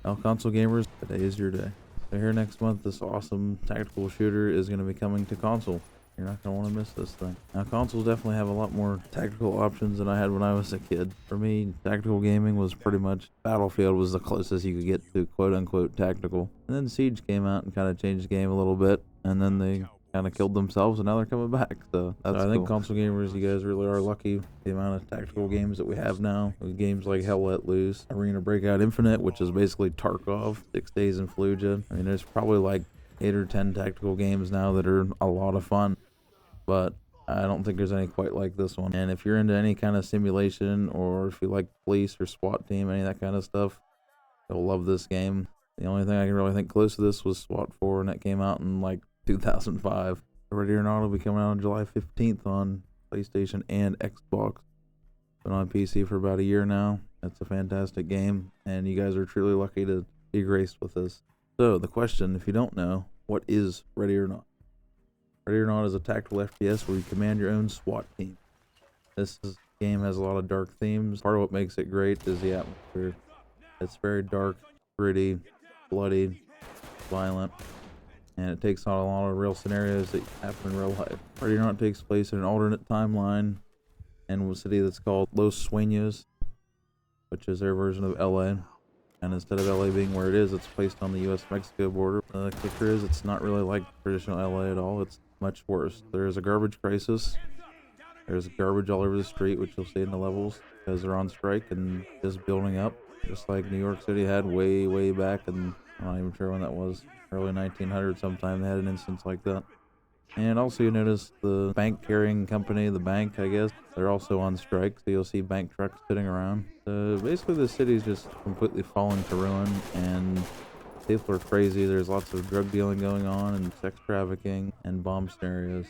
Now, console gamers, today is your day. So here next month, this awesome tactical shooter is going to be coming to console. You're not going to want to miss this thing. Now, consoles definitely have a lot more tactical options than I had when I was a kid. For me, tactical gaming was pretty much Battlefield was the closest you could get to quote-unquote tactical. And then Siege came out and kind of changed the game a little bit. And then they kind of killed themselves, and now they're coming back. So that's cool. I think console gamers, you guys really are lucky. The amount of tactical games that we have now, with games like Hell Let Loose, Arena Breakout Infinite, which is basically Tarkov, 6 Days in Fallujah. I mean, there's probably like 8 or 10 tactical games now that are a lot of fun, but I don't think there's any quite like this one. And if you're into any kind of simulation, or if you like police or SWAT team, any of that kind of stuff, you'll love this game. The only thing I can really think close to this was SWAT 4, and that came out in like 2005. Ready or Not will be coming out on July 15th on PlayStation and Xbox. Been on PC for about a year now. It's a fantastic game, and you guys are truly lucky to be graced with this. So the question, if you don't know, what is Ready or Not? Ready or Not is a tactical FPS where you command your own SWAT team. This game has a lot of dark themes. Part of what makes it great is the atmosphere. It's very dark, gritty, bloody, violent, and it takes on a lot of real scenarios that happen in real life. Ready or Not takes place in an alternate timeline in a city that's called Los Suenos, which is their version of LA. And instead of LA being where it is, it's placed on the US-Mexico border. The kicker is it's not really like traditional LA at all. It's much worse. There's a garbage crisis. There's garbage all over the street, which you'll see in the levels, because they're on strike and just building up, just like New York City had way back, and I'm not even sure when that was. Early 1900s sometime they had an instance like that. And also you notice the bank carrying company, the bank I guess, they're also on strike, so you'll see bank trucks sitting around. So basically the city's just completely falling to ruin, and people are crazy. There's lots of drug dealing going on, and sex trafficking, and bomb scenarios.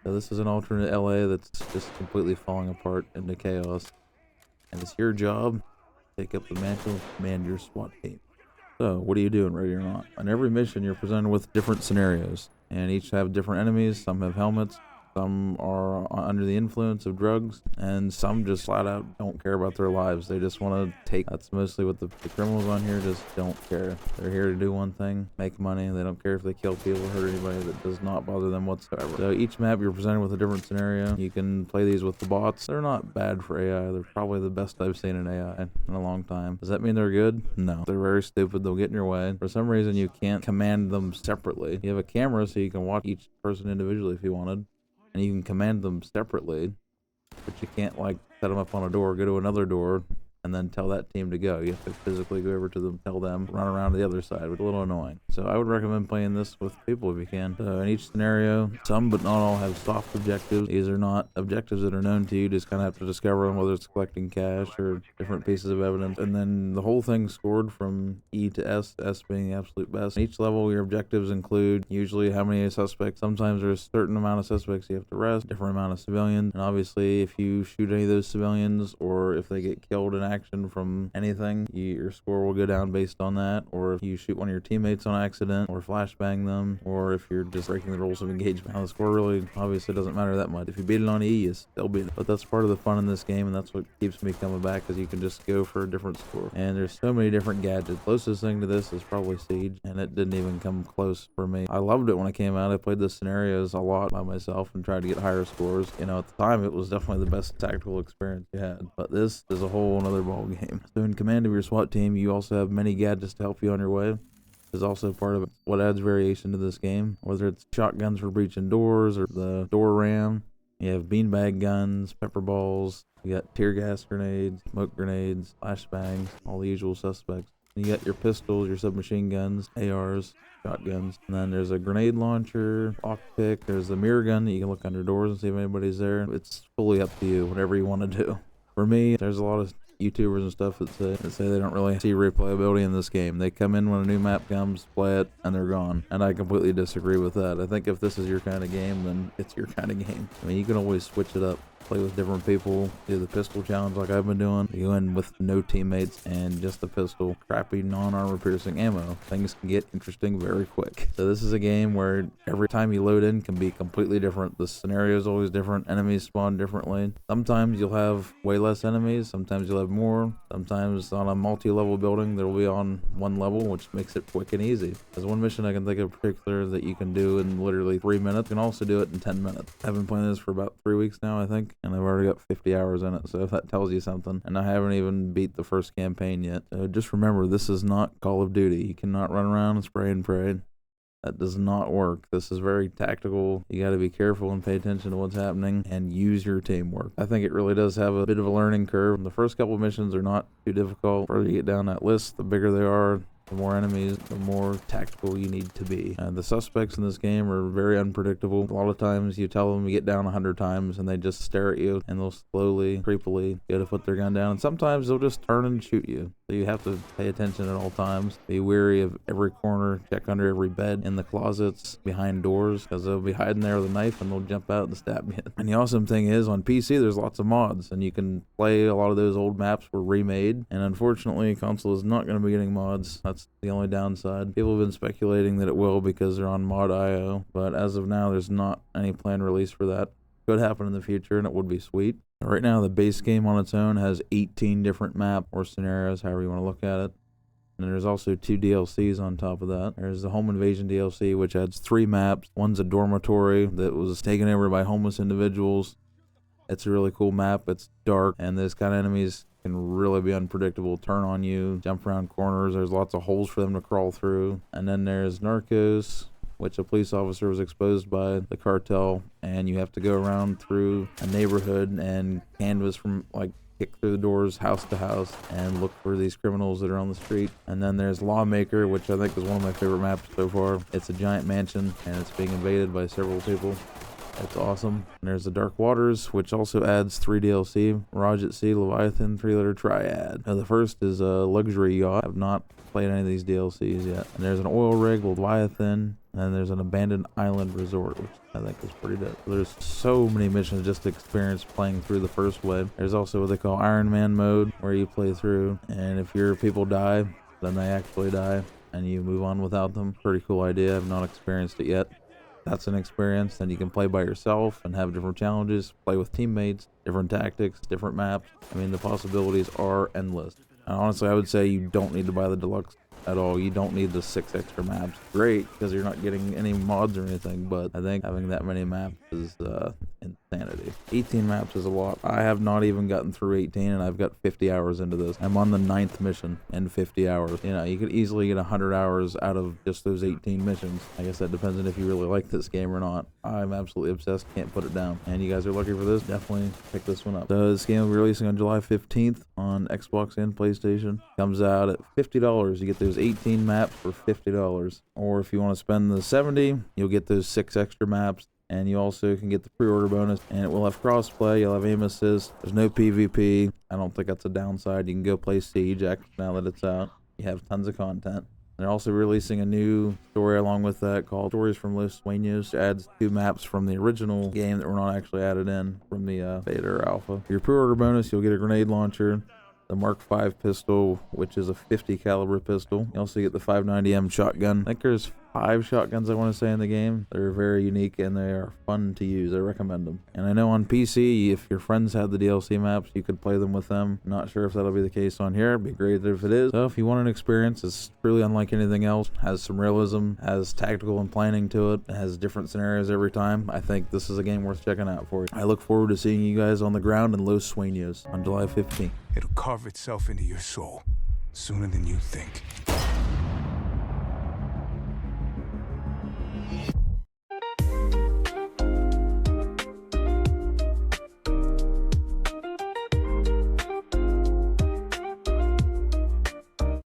So this is an alternate LA that's just completely falling apart into chaos. And it's your job to take up the mantle, command your SWAT team. So, what are you doing, Ready or Not? On every mission, you're presented with different scenarios, and each have different enemies. Some have helmets, some are under the influence of drugs, and some just flat out don't care about their lives. They just want to take. That's mostly what the criminals on here just don't care. They're here to do one thing, make money. They don't care if they kill people or hurt anybody. That does not bother them whatsoever. So each map you're presented with a different scenario. You can play these with the bots. They're not bad for AI. They're probably the best I've seen in AI in a long time. Does that mean they're good? No. They're very stupid. They'll get in your way. For some reason, you can't command them separately. You have a camera so you can watch each person individually if you wanted, and you can command them separately, but you can't like set them up on a door, go to another door, and then tell that team to go. You have to physically go over to them, tell them, run around to the other side, which is a little annoying. So I would recommend playing this with people if you can. So in each scenario, some but not all have soft objectives. These are not objectives that are known to you. You just kind of have to discover them, whether it's collecting cash or different pieces of evidence. And then the whole thing scored from E to S, S being the absolute best. In each level, your objectives include usually how many suspects. Sometimes there's a certain amount of suspects you have to arrest, different amount of civilians. And obviously, if you shoot any of those civilians, or if they get killed in action from anything, your score will go down based on that. Or if you shoot one of your teammates on accident, or flashbang them, or if you're just breaking the rules of engagement. Now, the score really obviously doesn't matter that much. If you beat it on E, you still beat it. But that's part of the fun in this game, and that's what keeps me coming back, because you can just go for a different score. And there's so many different gadgets. Closest thing to this is probably Siege, and it didn't even come close for me. I loved it when it came out. I played the scenarios a lot by myself and tried to get higher scores. You know, at the time, it was definitely the best tactical experience you had. But this is a whole other ball game. So in command of your SWAT team, you also have many gadgets to help you on your way. This is also part of what adds variation to this game, whether it's shotguns for breaching doors or the door ram. You have beanbag guns, pepper balls, you got tear gas grenades, smoke grenades, flashbangs, all the usual suspects. You got your pistols, your submachine guns, ARs, shotguns, and then there's a grenade launcher, lockpick, there's a mirror gun that you can look under doors and see if anybody's there. It's fully up to you, whatever you want to do. For me, there's a lot of YouTubers and stuff that say they don't really see replayability in this game. They come in when a new map comes, play it, and they're gone. And I completely disagree with that. I think if this is your kind of game, then it's your kind of game. I mean, you can always switch it up. play with different people, do the pistol challenge like I've been doing, you go in with no teammates and just the pistol, crappy non-armor piercing ammo. Things can get interesting very quick. So this is a game where every time you load in can be completely different. The scenario is always different. Enemies spawn differently. Sometimes you'll have way less enemies. Sometimes you'll have more. Sometimes on a multi-level building, there will be on one level, which makes it quick and easy. There's one mission I can think of in particular that you can do in literally 3 minutes. You can also do it in 10 minutes. I've been playing this for about 3 weeks now, I think, and I've already got 50 hours in it, so if that tells you something. And I haven't even beat the first campaign yet. So just remember, this is not Call of Duty. You cannot run around and spray and pray. That does not work. This is very tactical. You got to be careful and pay attention to what's happening and use your teamwork. I think it really does have a bit of a learning curve. The first couple of missions are not too difficult. The further you get down that list, the bigger they are. The more enemies, the more tactical you need to be. The suspects in this game are very unpredictable. A lot of times you tell them you get down 100 times and they just stare at you and they'll slowly, creepily go to put their gun down. And sometimes they'll just turn and shoot you. So you have to pay attention at all times. Be wary of every corner. Check under every bed, in the closets, behind doors, because they'll be hiding there with a knife and they'll jump out and stab you. And the awesome thing is, on PC, there's lots of mods and you can play. A lot of those old maps were remade. And unfortunately, console is not going to be getting mods. That's the only downside. People have been speculating that it will because they're on mod.io, but as of now, there's not any planned release for that. Could happen in the future, and it would be sweet. Right now, the base game on its own has 18 different map or scenarios, however you want to look at it. And there's also 2 DLCs on top of that. There's the Home Invasion DLC, which adds 3 maps. One's a dormitory that was taken over by homeless individuals. It's a really cool map. It's dark, and those kind of enemies can really be unpredictable, turn on you, jump around corners. There's lots of holes for them to crawl through. And then there's Narcos, which a police officer was exposed by the cartel, and you have to go around through a neighborhood and canvas from, like, kick through the doors house to house and look for these criminals that are on the street. And then there's Lawmaker, which I think is one of my favorite maps so far. It's a giant mansion and it's being invaded by several people. It's awesome. And there's the Dark Waters, which also adds 3 DLC. Mirage at Sea, Leviathan, 3-letter triad. Now, the first is a luxury yacht. I've not played any of these DLCs yet. And there's an oil rig, Leviathan, and there's an abandoned island resort, which I think is pretty dope. There's so many missions just to experience playing through the first wave. There's also what they call Iron Man mode, where you play through, and if your people die, then they actually die, and you move on without them. Pretty cool idea. I've not experienced it yet. That's an experience. Then you can play by yourself and have different challenges, play with teammates, different tactics, different maps. I mean, the possibilities are endless. And honestly, I would say you don't need to buy the deluxe at all. You don't need the 6 extra maps. Great, because you're not getting any mods or anything, but I think having that many maps is insanity. 18 maps is a lot. I have not even gotten through 18, and I've got 50 hours into this. I'm on the 9th mission in 50 hours. You know, you could easily get 100 hours out of just those 18 missions. I guess that depends on if you really like this game or not. I'm absolutely obsessed. Can't put it down. And you guys are looking for this, definitely pick this one up. So this game will be releasing on July 15th on Xbox and PlayStation. Comes out at $50. You get those 18 maps for $50. Or if you want to spend the $70, you'll get those 6 extra maps. And you also can get the pre-order bonus, and it will have crossplay. You'll have aim assist. There's no PvP. I don't think that's a downside. You can go play Siege now that it's out. You have tons of content. They're also releasing a new story along with that called Stories from Los Suenos. It adds 2 maps from the original game that were not actually added in from the beta or alpha. For your pre-order bonus, you'll get a grenade launcher, the Mark V pistol, which is a 50 caliber pistol. You also get the 590M shotgun. I think there's 5 shotguns, I want to say, in the game. They're very unique and they are fun to use. I recommend them. And I know on PC, if your friends have the DLC maps, you could play them with them. Not sure if that'll be the case on here. It'd be great if it is. So if you want an experience, it's truly unlike anything else. Has some realism, has tactical and planning to it, has different scenarios every time. I think this is a game worth checking out for you. I look forward to seeing you guys on the ground in Los Suenos on July 15th. It'll carve itself into your soul sooner than you think.